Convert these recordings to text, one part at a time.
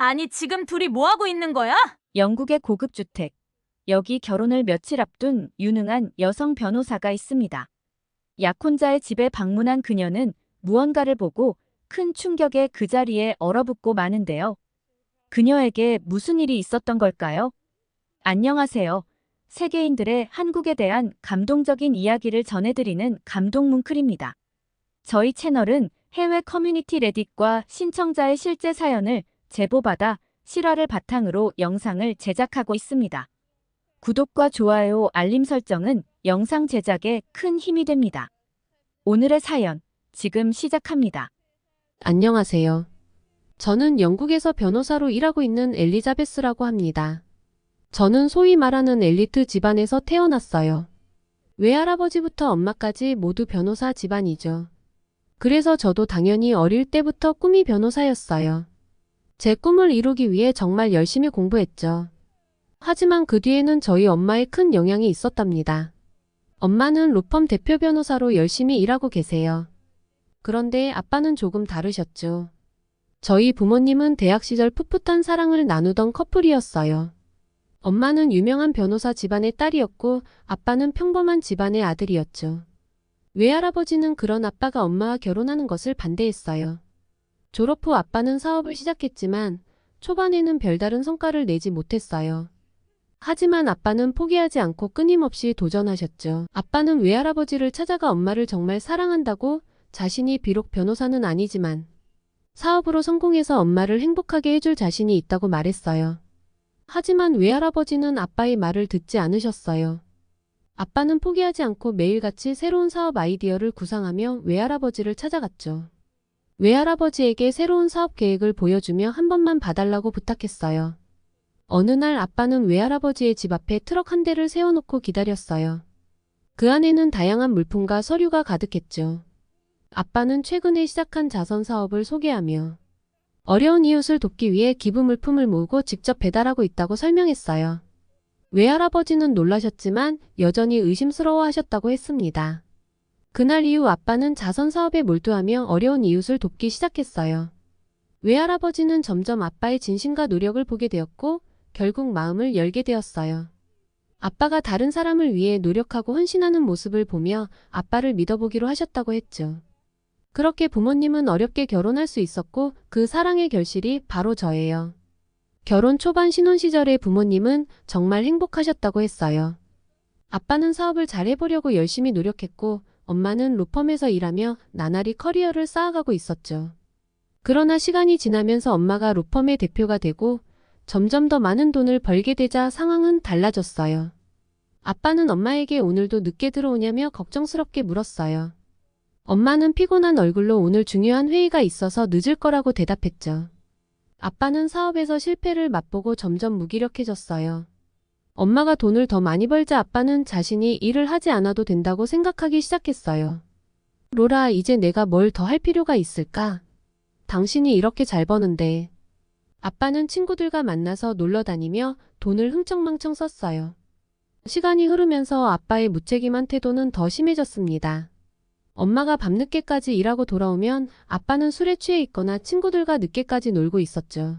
아니, 지금 둘이 뭐 하고 있는 거야? 영국의 고급 주택. 여기 결혼을 며칠 앞둔 유능한 여성 변호사가 있습니다. 약혼자의 집에 방문한 그녀는 무언가를 보고 큰 충격에 그 자리에 얼어붙고 마는데요. 그녀에게 무슨 일이 있었던 걸까요? 안녕하세요. 세계인들의 한국에 대한 감동적인 이야기를 전해드리는 감동뭉클입니다. 저희 채널은 해외 커뮤니티 레딧과 신청자의 실제 사연을 제보받아 실화를 바탕으로 영상을 제작하고 있습니다. 구독과 좋아요, 알림 설정은 영상 제작에 큰 힘이 됩니다. 오늘의 사연, 지금 시작합니다. 안녕하세요. 저는 영국에서 변호사로 일하고 있는 엘리자베스라고 합니다. 저는 소위 말하는 엘리트 집안에서 태어났어요. 외할아버지부터 엄마까지 모두 변호사 집안이죠. 그래서 저도 당연히 어릴 때부터 꿈이 변호사였어요. 제 꿈을 이루기 위해 정말 열심히 공부했죠. 하지만 그 뒤에는 저희 엄마의 큰 영향이 있었답니다. 엄마는 로펌 대표 변호사로 열심히 일하고 계세요. 그런데 아빠는 조금 다르셨죠. 저희 부모님은 대학 시절 풋풋한 사랑을 나누던 커플이었어요. 엄마는 유명한 변호사 집안의 딸이었고 아빠는 평범한 집안의 아들이었죠. 외할아버지는 그런 아빠가 엄마와 결혼하는 것을 반대했어요. 졸업 후 아빠는 사업을 시작했지만 초반에는 별다른 성과를 내지 못했어요. 하지만 아빠는 포기하지 않고 끊임없이 도전하셨죠. 아빠는 외할아버지를 찾아가 엄마를 정말 사랑한다고 자신이 비록 변호사는 아니지만 사업으로 성공해서 엄마를 행복하게 해줄 자신이 있다고 말했어요. 하지만 외할아버지는 아빠의 말을 듣지 않으셨어요. 아빠는 포기하지 않고 매일같이 새로운 사업 아이디어를 구상하며 외할아버지를 찾아갔죠. 외할아버지에게 새로운 사업 계획을 보여주며 한 번만 봐달라고 부탁했어요. 어느 날 아빠는 외할아버지의 집 앞에 트럭 한 대를 세워놓고 기다렸어요. 그 안에는 다양한 물품과 서류가 가득했죠. 아빠는 최근에 시작한 자선 사업을 소개하며 어려운 이웃을 돕기 위해 기부 물품을 모으고 직접 배달하고 있다고 설명했어요. 외할아버지는 놀라셨지만 여전히 의심스러워 하셨다고 했습니다. 그날 이후 아빠는 자선 사업에 몰두하며 어려운 이웃을 돕기 시작했어요. 외할아버지는 점점 아빠의 진심과 노력을 보게 되었고 결국 마음을 열게 되었어요. 아빠가 다른 사람을 위해 노력하고 헌신하는 모습을 보며 아빠를 믿어보기로 하셨다고 했죠. 그렇게 부모님은 어렵게 결혼할 수 있었고 그 사랑의 결실이 바로 저예요. 결혼 초반 신혼 시절의 부모님은 정말 행복하셨다고 했어요. 아빠는 사업을 잘 해보려고 열심히 노력했고 엄마는 로펌에서 일하며 나날이 커리어를 쌓아가고 있었죠. 그러나 시간이 지나면서 엄마가 로펌의 대표가 되고 점점 더 많은 돈을 벌게 되자 상황은 달라졌어요. 아빠는 엄마에게 오늘도 늦게 들어오냐며 걱정스럽게 물었어요. 엄마는 피곤한 얼굴로 오늘 중요한 회의가 있어서 늦을 거라고 대답했죠. 아빠는 사업에서 실패를 맛보고 점점 무기력해졌어요. 엄마가 돈을 더 많이 벌자 아빠는 자신이 일을 하지 않아도 된다고 생각하기 시작했어요. 로라, 이제 내가 뭘 더 할 필요가 있을까? 당신이 이렇게 잘 버는데. 아빠는 친구들과 만나서 놀러 다니며 돈을 흥청망청 썼어요. 시간이 흐르면서 아빠의 무책임한 태도는 더 심해졌습니다. 엄마가 밤늦게까지 일하고 돌아오면 아빠는 술에 취해 있거나 친구들과 늦게까지 놀고 있었죠.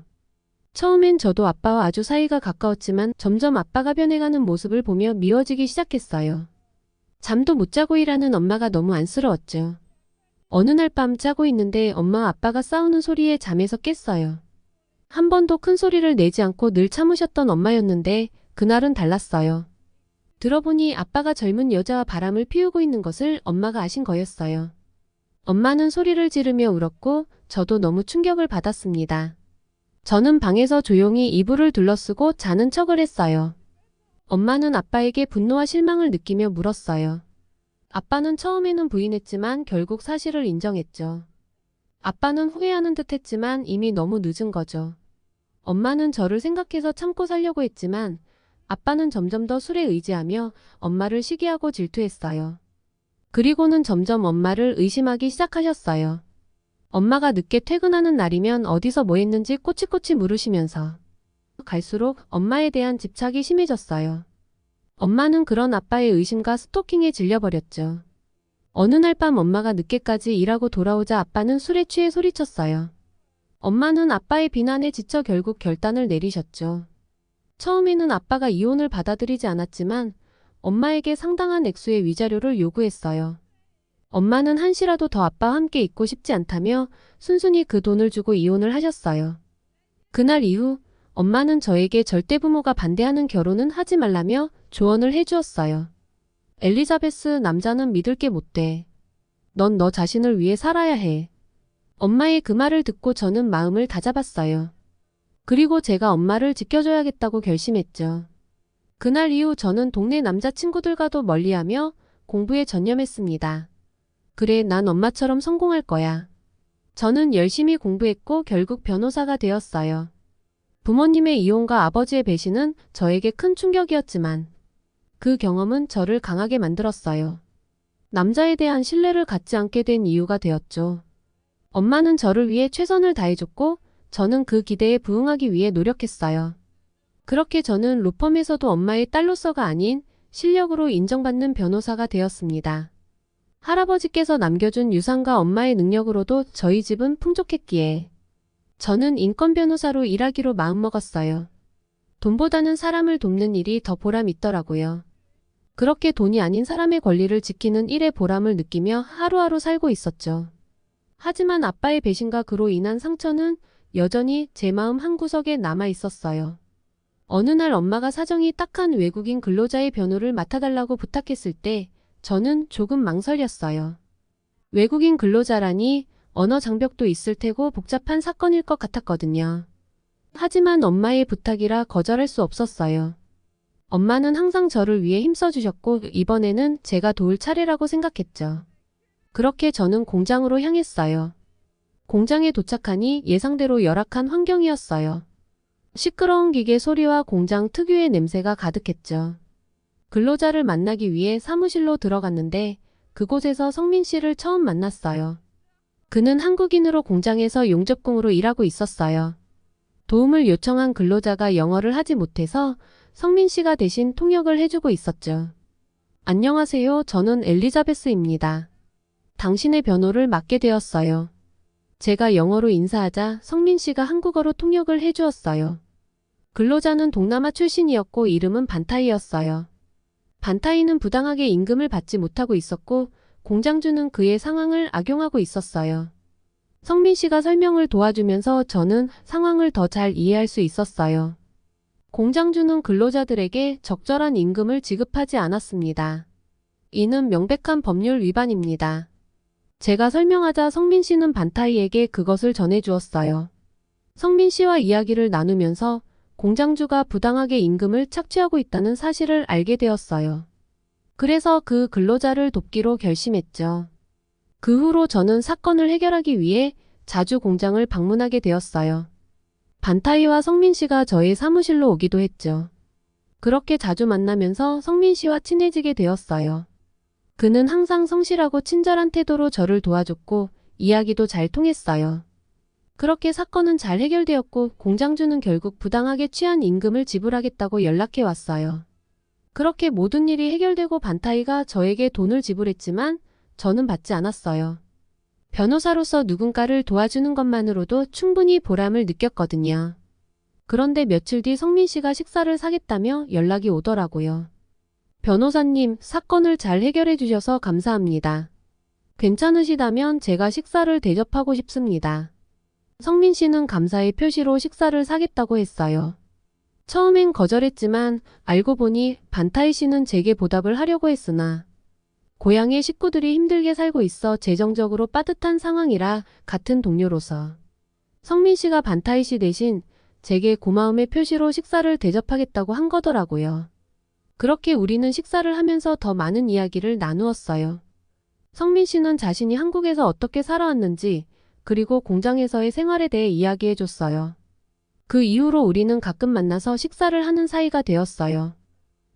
처음엔 저도 아빠와 아주 사이가 가까웠지만 점점 아빠가 변해가는 모습을 보며 미워지기 시작했어요. 잠도 못 자고 일하는 엄마가 너무 안쓰러웠죠. 어느 날 밤 자고 있는데 엄마와 아빠가 싸우는 소리에 잠에서 깼어요. 한 번도 큰 소리를 내지 않고 늘 참으셨던 엄마였는데 그날은 달랐어요. 들어보니 아빠가 젊은 여자와 바람을 피우고 있는 것을 엄마가 아신 거였어요. 엄마는 소리를 지르며 울었고 저도 너무 충격을 받았습니다. 저는 방에서 조용히 이불을 둘러쓰고 자는 척을 했어요. 엄마는 아빠에게 분노와 실망을 느끼며 물었어요. 아빠는 처음에는 부인했지만 결국 사실을 인정했죠. 아빠는 후회하는 듯 했지만 이미 너무 늦은 거죠. 엄마는 저를 생각해서 참고 살려고 했지만 아빠는 점점 더 술에 의지하며 엄마를 시기하고 질투했어요. 그리고는 점점 엄마를 의심하기 시작하셨어요. 엄마가 늦게 퇴근하는 날이면 어디서 뭐 했는지 꼬치꼬치 물으시면서 갈수록 엄마에 대한 집착이 심해졌어요. 엄마는 그런 아빠의 의심과 스토킹에 질려버렸죠. 어느 날 밤 엄마가 늦게까지 일하고 돌아오자 아빠는 술에 취해 소리쳤어요. 엄마는 아빠의 비난에 지쳐 결국 결단을 내리셨죠. 처음에는 아빠가 이혼을 받아들이지 않았지만 엄마에게 상당한 액수의 위자료를 요구했어요. 엄마는 한시라도 더 아빠와 함께 있고 싶지 않다며 순순히 그 돈을 주고 이혼을 하셨어요. 그날 이후 엄마는 저에게 절대 부모가 반대하는 결혼은 하지 말라며 조언을 해주었어요. 엘리자베스, 남자는 믿을 게 못 돼. 넌 너 자신을 위해 살아야 해. 엄마의 그 말을 듣고 저는 마음을 다잡았어요. 그리고 제가 엄마를 지켜줘야겠다고 결심했죠. 그날 이후 저는 동네 남자친구들과도 멀리하며 공부에 전념했습니다. 그래, 난 엄마처럼 성공할 거야. 저는 열심히 공부했고 결국 변호사가 되었어요. 부모님의 이혼과 아버지의 배신은 저에게 큰 충격이었지만 그 경험은 저를 강하게 만들었어요. 남자에 대한 신뢰를 갖지 않게 된 이유가 되었죠. 엄마는 저를 위해 최선을 다해줬고 저는 그 기대에 부응하기 위해 노력했어요. 그렇게 저는 로펌에서도 엄마의 딸로서가 아닌 실력으로 인정받는 변호사가 되었습니다. 할아버지께서 남겨준 유산과 엄마의 능력으로도 저희 집은 풍족했기에 저는 인권 변호사로 일하기로 마음먹었어요. 돈보다는 사람을 돕는 일이 더 보람 있더라고요. 그렇게 돈이 아닌 사람의 권리를 지키는 일에 보람을 느끼며 하루하루 살고 있었죠. 하지만 아빠의 배신과 그로 인한 상처는 여전히 제 마음 한구석에 남아 있었어요. 어느 날 엄마가 사정이 딱한 외국인 근로자의 변호를 맡아달라고 부탁했을 때 저는 조금 망설였어요. 외국인 근로자라니 언어 장벽도 있을 테고 복잡한 사건일 것 같았거든요. 하지만 엄마의 부탁이라 거절할 수 없었어요. 엄마는 항상 저를 위해 힘써주셨고 이번에는 제가 도울 차례라고 생각했죠. 그렇게 저는 공장으로 향했어요. 공장에 도착하니 예상대로 열악한 환경이었어요. 시끄러운 기계 소리와 공장 특유의 냄새가 가득했죠. 근로자를 만나기 위해 사무실로 들어갔는데 그곳에서 성민 씨를 처음 만났어요. 그는 한국인으로 공장에서 용접工으로 일하고 있었어요. 도움을 요청한 근로자가 영어를 하지 못해서 성민 씨가 대신 통역을 해주고 있었죠. 안녕하세요. 저는 엘리자베스입니다. 당신의 변호를 맡게 되었어요. 제가 영어로 인사하자 성민 씨가 한국어로 통역을 해주었어요. 근로자는 동남아 출신이었고 이름은 반타이였어요. 반타이는 부당하게 임금을 받지 못하고 있었고 공장주는 그의 상황을 악용하고 있었어요. 성민 씨가 설명을 도와주면서 저는 상황을 더 잘 이해할 수 있었어요. 공장주는 근로자들에게 적절한 임금을 지급하지 않았습니다. 이는 명백한 법률 위반입니다. 제가 설명하자 성민 씨는 반타이에게 그것을 전해주었어요. 성민 씨와 이야기를 나누면서 공장주가 부당하게 임금을 착취하고 있다는 사실을 알게 되었어요. 그래서 그 근로자를 돕기로 결심했죠. 그 후로 저는 사건을 해결하기 위해 자주 공장을 방문하게 되었어요. 반타이와 성민 씨가 저의 사무실로 오기도 했죠. 그렇게 자주 만나면서 성민 씨와 친해지게 되었어요. 그는 항상 성실하고 친절한 태도로 저를 도와줬고 이야기도 잘 통했어요. 그렇게 사건은 잘 해결되었고 공장주는 결국 부당하게 취한 임금을 지불하겠다고 연락해 왔어요. 그렇게 모든 일이 해결되고 반타이가 저에게 돈을 지불했지만 저는 받지 않았어요. 변호사로서 누군가를 도와주는 것만으로도 충분히 보람을 느꼈거든요. 그런데 며칠 뒤 성민 씨가 식사를 사겠다며 연락이 오더라고요. 변호사님, 사건을 잘 해결해 주셔서 감사합니다. 괜찮으시다면 제가 식사를 대접하고 싶습니다. 성민 씨는 감사의 표시로 식사를 사겠다고 했어요. 처음엔 거절했지만 알고 보니 반타이 씨는 제게 보답을 하려고 했으나 고향의 식구들이 힘들게 살고 있어 재정적으로 빠듯한 상황이라 같은 동료로서 성민 씨가 반타이 씨 대신 제게 고마움의 표시로 식사를 대접하겠다고 한 거더라고요. 그렇게 우리는 식사를 하면서 더 많은 이야기를 나누었어요. 성민 씨는 자신이 한국에서 어떻게 살아왔는지 그리고 공장에서의 생활에 대해 이야기해줬어요. 그 이후로 우리는 가끔 만나서 식사를 하는 사이가 되었어요.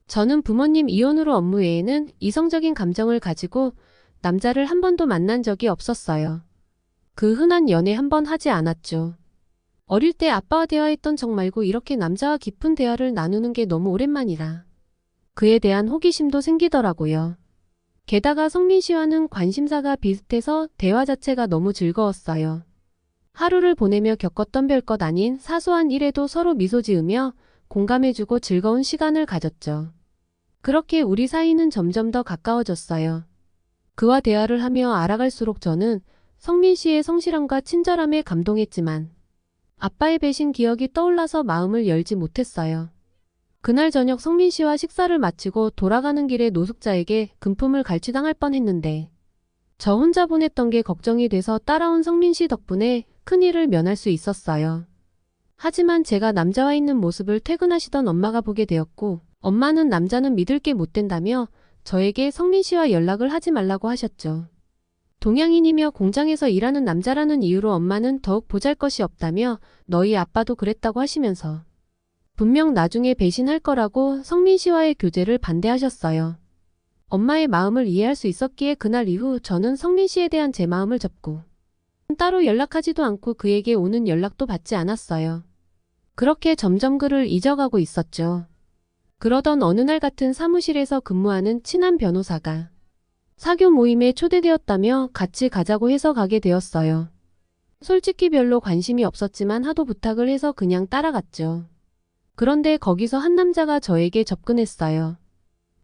저는 부모님 이혼으로 업무 외에는 이성적인 감정을 가지고 남자를 한 번도 만난 적이 없었어요. 그 흔한 연애 한 번 하지 않았죠. 어릴 때 아빠와 대화했던 적 말고 이렇게 남자와 깊은 대화를 나누는 게 너무 오랜만이라 그에 대한 호기심도 생기더라고요. 게다가 성민 씨와는 관심사가 비슷해서 대화 자체가 너무 즐거웠어요. 하루를 보내며 겪었던 별것 아닌 사소한 일에도 서로 미소 지으며 공감해주고 즐거운 시간을 가졌죠. 그렇게 우리 사이는 점점 더 가까워졌어요. 그와 대화를 하며 알아갈수록 저는 성민 씨의 성실함과 친절함에 감동했지만 아빠의 배신 기억이 떠올라서 마음을 열지 못했어요. 그날 저녁 성민 씨와 식사를 마치고 돌아가는 길에 노숙자에게 금품을 갈취당할 뻔했는데 저 혼자 보냈던 게 걱정이 돼서 따라온 성민 씨 덕분에 큰일을 면할 수 있었어요. 하지만 제가 남자와 있는 모습을 퇴근하시던 엄마가 보게 되었고 엄마는 남자는 믿을 게 못 된다며 저에게 성민 씨와 연락을 하지 말라고 하셨죠. 동양인이며 공장에서 일하는 남자라는 이유로 엄마는 더욱 보잘것이 없다며 너희 아빠도 그랬다고 하시면서 분명 나중에 배신할 거라고 성민 씨와의 교제를 반대하셨어요. 엄마의 마음을 이해할 수 있었기에 그날 이후 저는 성민 씨에 대한 제 마음을 접고 따로 연락하지도 않고 그에게 오는 연락도 받지 않았어요. 그렇게 점점 그를 잊어가고 있었죠. 그러던 어느 날 같은 사무실에서 근무하는 친한 변호사가 사교 모임에 초대되었다며 같이 가자고 해서 가게 되었어요. 솔직히 별로 관심이 없었지만 하도 부탁을 해서 그냥 따라갔죠. 그런데 거기서 한 남자가 저에게 접근했어요.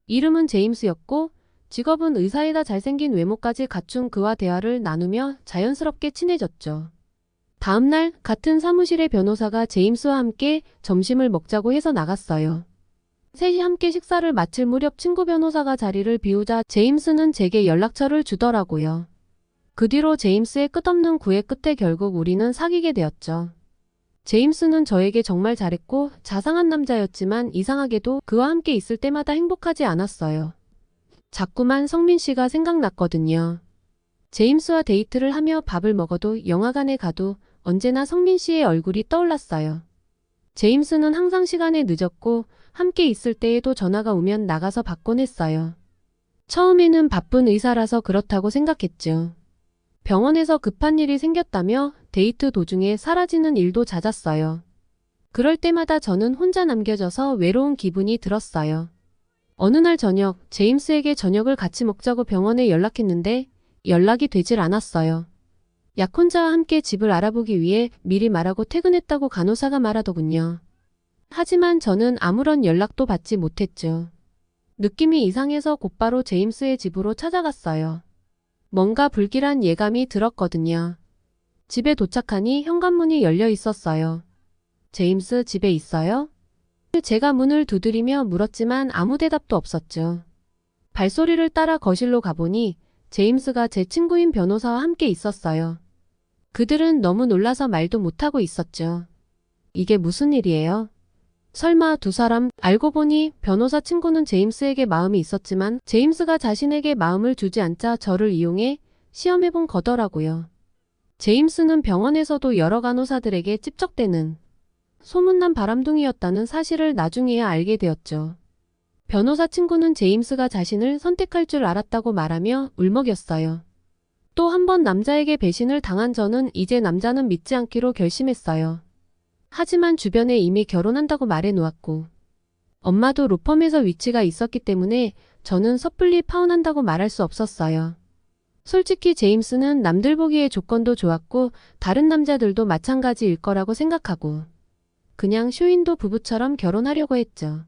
이름은 제임스였고 직업은 의사이다 잘생긴 외모까지 갖춘 그와 대화를 나누며 자연스럽게 친해졌죠. 다음날 같은 사무실의 변호사가 제임스와 함께 점심을 먹자고 해서 나갔어요. 셋이 함께 식사를 마칠 무렵 친구 변호사가 자리를 비우자 제임스는 제게 연락처를 주더라고요. 그 뒤로 제임스의 끝없는 구애 끝에 결국 우리는 사귀게 되었죠. 제임스는 저에게 정말 잘했고 자상한 남자였지만 이상하게도 그와 함께 있을 때마다 행복하지 않았어요. 자꾸만 성민 씨가 생각났거든요. 제임스와 데이트를 하며 밥을 먹어도 영화관에 가도 언제나 성민 씨의 얼굴이 떠올랐어요. 제임스는 항상 시간에 늦었고 함께 있을 때에도 전화가 오면 나가서 받곤 했어요. 처음에는 바쁜 의사라서 그렇다고 생각했죠. 병원에서 급한 일이 생겼다며 데이트 도중에 사라지는 일도 잦았어요. 그럴 때마다 저는 혼자 남겨져서 외로운 기분이 들었어요. 어느 날 저녁, 제임스에게 저녁을 같이 먹자고 병원에 연락했는데 연락이 되질 않았어요. 약혼자와 함께 집을 알아보기 위해 미리 말하고 퇴근했다고 간호사가 말하더군요. 하지만 저는 아무런 연락도 받지 못했죠. 느낌이 이상해서 곧바로 제임스의 집으로 찾아갔어요. 뭔가 불길한 예감이 들었거든요. 집에 도착하니 현관문이 열려 있었어요. 제임스 집에 있어요? 제가 문을 두드리며 물었지만 아무 대답도 없었죠. 발소리를 따라 거실로 가보니 제임스가 제 친구인 변호사와 함께 있었어요. 그들은 너무 놀라서 말도 못하고 있었죠. 이게 무슨 일이에요? 설마 두 사람 알고 보니 변호사 친구는 제임스에게 마음이 있었지만 제임스가 자신에게 마음을 주지 않자 저를 이용해 시험해본 거더라고요. 제임스는 병원에서도 여러 간호사들에게 찝적대는 소문난 바람둥이였다는 사실을 나중에야 알게 되었죠. 변호사 친구는 제임스가 자신을 선택할 줄 알았다고 말하며 울먹였어요. 또 한 번 남자에게 배신을 당한 저는 이제 남자는 믿지 않기로 결심했어요. 하지만 주변에 이미 결혼한다고 말해놓았고 엄마도 로펌에서 위치가 있었기 때문에 저는 섣불리 파혼한다고 말할 수 없었어요. 솔직히 제임스는 남들 보기에 조건도 좋았고 다른 남자들도 마찬가지일 거라고 생각하고 그냥 쇼윈도 부부처럼 결혼하려고 했죠.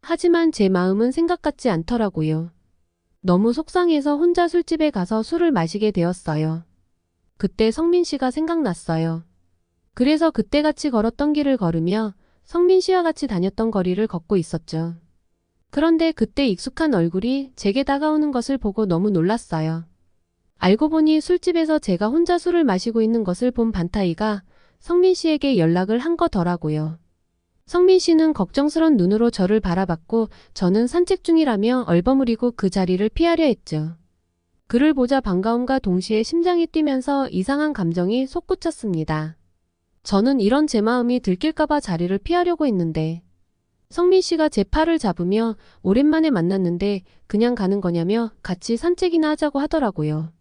하지만 제 마음은 생각 같지 않더라고요. 너무 속상해서 혼자 술집에 가서 술을 마시게 되었어요. 그때 성민 씨가 생각났어요. 그래서 그때 같이 걸었던 길을 걸으며 성민 씨와 같이 다녔던 거리를 걷고 있었죠. 그런데 그때 익숙한 얼굴이 제게 다가오는 것을 보고 너무 놀랐어요. 알고 보니 술집에서 제가 혼자 술을 마시고 있는 것을 본 반타이가 성민 씨에게 연락을 한 거더라고요. 성민 씨는 걱정스런 눈으로 저를 바라봤고 저는 산책 중이라며 얼버무리고 그 자리를 피하려 했죠. 그를 보자 반가움과 동시에 심장이 뛰면서 이상한 감정이 솟구쳤습니다. 저는 이런 제 마음이 들킬까봐 자리를 피하려고 했는데 성민 씨가 제 팔을 잡으며 오랜만에 만났는데 그냥 가는 거냐며 같이 산책이나 하자고 하더라고요.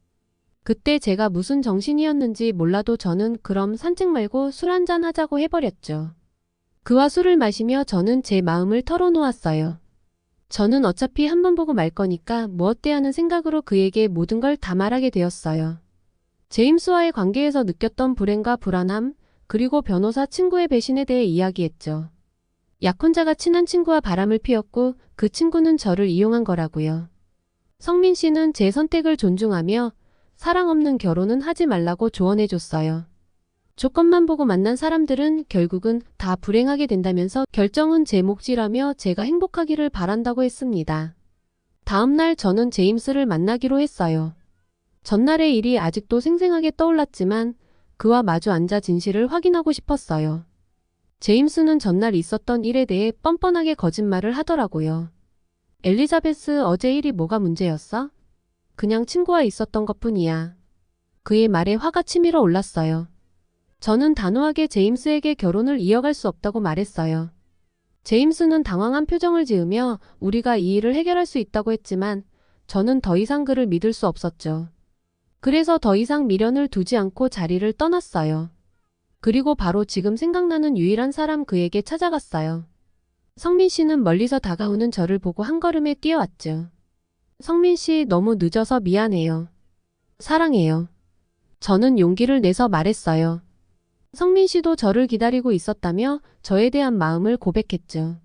그때 제가 무슨 정신이었는지 몰라도 저는 그럼 산책 말고 술 한잔 하자고 해버렸죠. 그와 술을 마시며 저는 제 마음을 털어놓았어요. 저는 어차피 한 번 보고 말 거니까 뭐 어때 하는 생각으로 그에게 모든 걸 다 말하게 되었어요. 제임스와의 관계에서 느꼈던 불행과 불안함, 그리고 변호사 친구의 배신에 대해 이야기했죠. 약혼자가 친한 친구와 바람을 피웠고 그 친구는 저를 이용한 거라고요. 성민 씨는 제 선택을 존중하며 사랑 없는 결혼은 하지 말라고 조언해줬어요. 조건만 보고 만난 사람들은 결국은 다 불행하게 된다면서 결정은 제 몫이라며 제가 행복하기를 바란다고 했습니다. 다음 날 저는 제임스를 만나기로 했어요. 전날의 일이 아직도 생생하게 떠올랐지만 그와 마주 앉아 진실을 확인하고 싶었어요. 제임스는 전날 있었던 일에 대해 뻔뻔하게 거짓말을 하더라고요. 엘리자베스, 어제 일이 뭐가 문제였어? 그냥 친구와 있었던 것뿐이야. 그의 말에 화가 치밀어 올랐어요. 저는 단호하게 제임스에게 결혼을 이어갈 수 없다고 말했어요. 제임스는 당황한 표정을 지으며 우리가 이 일을 해결할 수 있다고 했지만 저는 더 이상 그를 믿을 수 없었죠. 그래서 더 이상 미련을 두지 않고 자리를 떠났어요. 그리고 바로 지금 생각나는 유일한 사람 그에게 찾아갔어요. 성민 씨는 멀리서 다가오는 저를 보고 한 걸음에 뛰어왔죠. 성민 씨, 너무 늦어서 미안해요. 사랑해요. 저는 용기를 내서 말했어요. 성민 씨도 저를 기다리고 있었다며 저에 대한 마음을 고백했죠.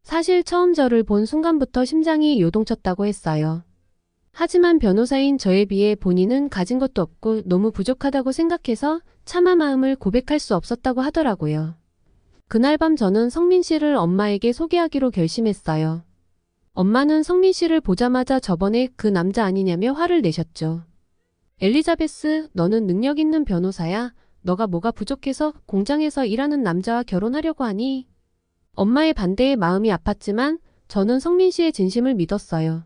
사실 처음 저를 본 순간부터 심장이 요동쳤다고 했어요. 하지만 변호사인 저에 비해 본인은 가진 것도 없고 너무 부족하다고 생각해서 차마 마음을 고백할 수 없었다고 하더라고요. 그날 밤 저는 성민 씨를 엄마에게 소개하기로 결심했어요. 엄마는 성민 씨를 보자마자 저번에 그 남자 아니냐며 화를 내셨죠. 엘리자베스, 너는 능력 있는 변호사야. 너가 뭐가 부족해서 공장에서 일하는 남자와 결혼하려고 하니? 엄마의 반대에 마음이 아팠지만 저는 성민 씨의 진심을 믿었어요.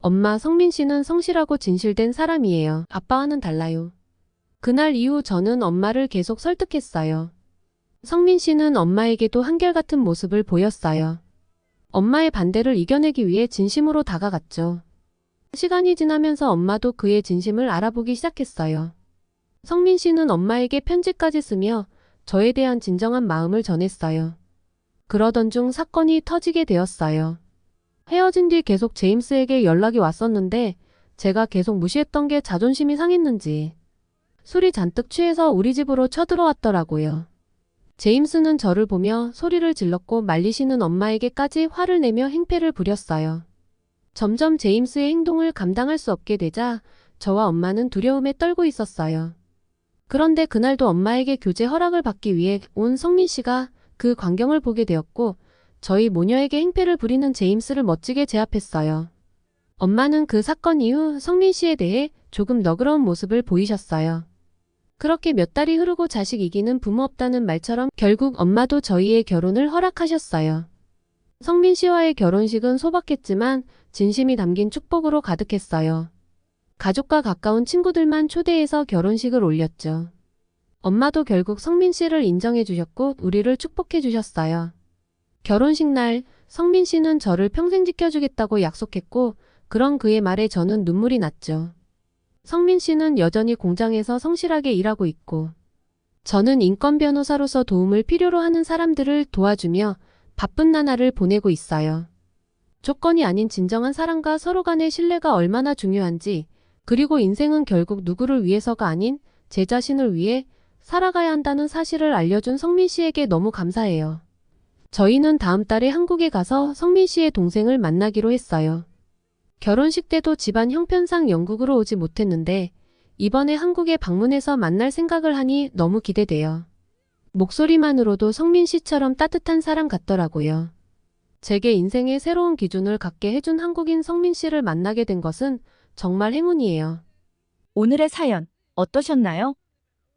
엄마, 성민 씨는 성실하고 진실된 사람이에요. 아빠와는 달라요. 그날 이후 저는 엄마를 계속 설득했어요. 성민 씨는 엄마에게도 한결같은 모습을 보였어요. 엄마의 반대를 이겨내기 위해 진심으로 다가갔죠. 시간이 지나면서 엄마도 그의 진심을 알아보기 시작했어요. 성민 씨는 엄마에게 편지까지 쓰며 저에 대한 진정한 마음을 전했어요. 그러던 중 사건이 터지게 되었어요. 헤어진 뒤 계속 제임스에게 연락이 왔었는데 제가 계속 무시했던 게 자존심이 상했는지 술이 잔뜩 취해서 우리 집으로 쳐들어왔더라고요. 제임스는 저를 보며 소리를 질렀고 말리시는 엄마에게까지 화를 내며 행패를 부렸어요. 점점 제임스의 행동을 감당할 수 없게 되자 저와 엄마는 두려움에 떨고 있었어요. 그런데 그날도 엄마에게 교제 허락을 받기 위해 온 성민 씨가 그 광경을 보게 되었고 저희 모녀에게 행패를 부리는 제임스를 멋지게 제압했어요. 엄마는 그 사건 이후 성민 씨에 대해 조금 너그러운 모습을 보이셨어요. 그렇게 몇 달이 흐르고 자식 이기는 부모 없다는 말처럼 결국 엄마도 저희의 결혼을 허락하셨어요. 성민 씨와의 결혼식은 소박했지만 진심이 담긴 축복으로 가득했어요. 가족과 가까운 친구들만 초대해서 결혼식을 올렸죠. 엄마도 결국 성민 씨를 인정해 주셨고 우리를 축복해 주셨어요. 결혼식 날 성민 씨는 저를 평생 지켜주겠다고 약속했고 그런 그의 말에 저는 눈물이 났죠. 성민 씨는 여전히 공장에서 성실하게 일하고 있고 저는 인권 변호사로서 도움을 필요로 하는 사람들을 도와주며 바쁜 나날을 보내고 있어요. 조건이 아닌 진정한 사랑과 서로 간의 신뢰가 얼마나 중요한지 그리고 인생은 결국 누구를 위해서가 아닌 제 자신을 위해 살아가야 한다는 사실을 알려준 성민 씨에게 너무 감사해요. 저희는 다음 달에 한국에 가서 성민 씨의 동생을 만나기로 했어요. 결혼식 때도 집안 형편상 영국으로 오지 못했는데 이번에 한국에 방문해서 만날 생각을 하니 너무 기대돼요. 목소리만으로도 성민 씨처럼 따뜻한 사람 같더라고요. 제게 인생의 새로운 기준을 갖게 해준 한국인 성민 씨를 만나게 된 것은 정말 행운이에요. 오늘의 사연 어떠셨나요?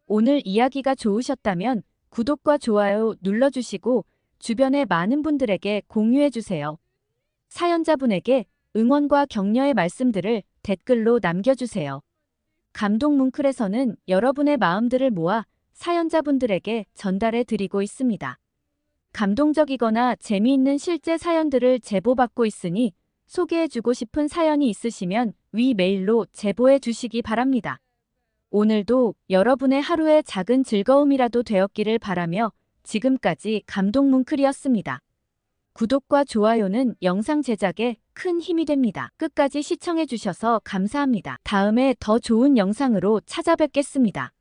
오늘 이야기가 좋으셨다면 구독과 좋아요 눌러주시고 주변의 많은 분들에게 공유해주세요. 사연자분에게 응원과 격려의 말씀들을 댓글로 남겨주세요. 감동 뭉클에서는 여러분의 마음들을 모아 사연자분들에게 전달해 드리고 있습니다. 감동적이거나 재미있는 실제 사연들을 제보받고 있으니 소개해주고 싶은 사연이 있으시면 위 메일로 제보해 주시기 바랍니다. 오늘도 여러분의 하루의 작은 즐거움이라도 되었기를 바라며 지금까지 감동 뭉클이었습니다. 구독과 좋아요는 영상 제작에 큰 힘이 됩니다. 끝까지 시청해주셔서 감사합니다. 다음에 더 좋은 영상으로 찾아뵙겠습니다.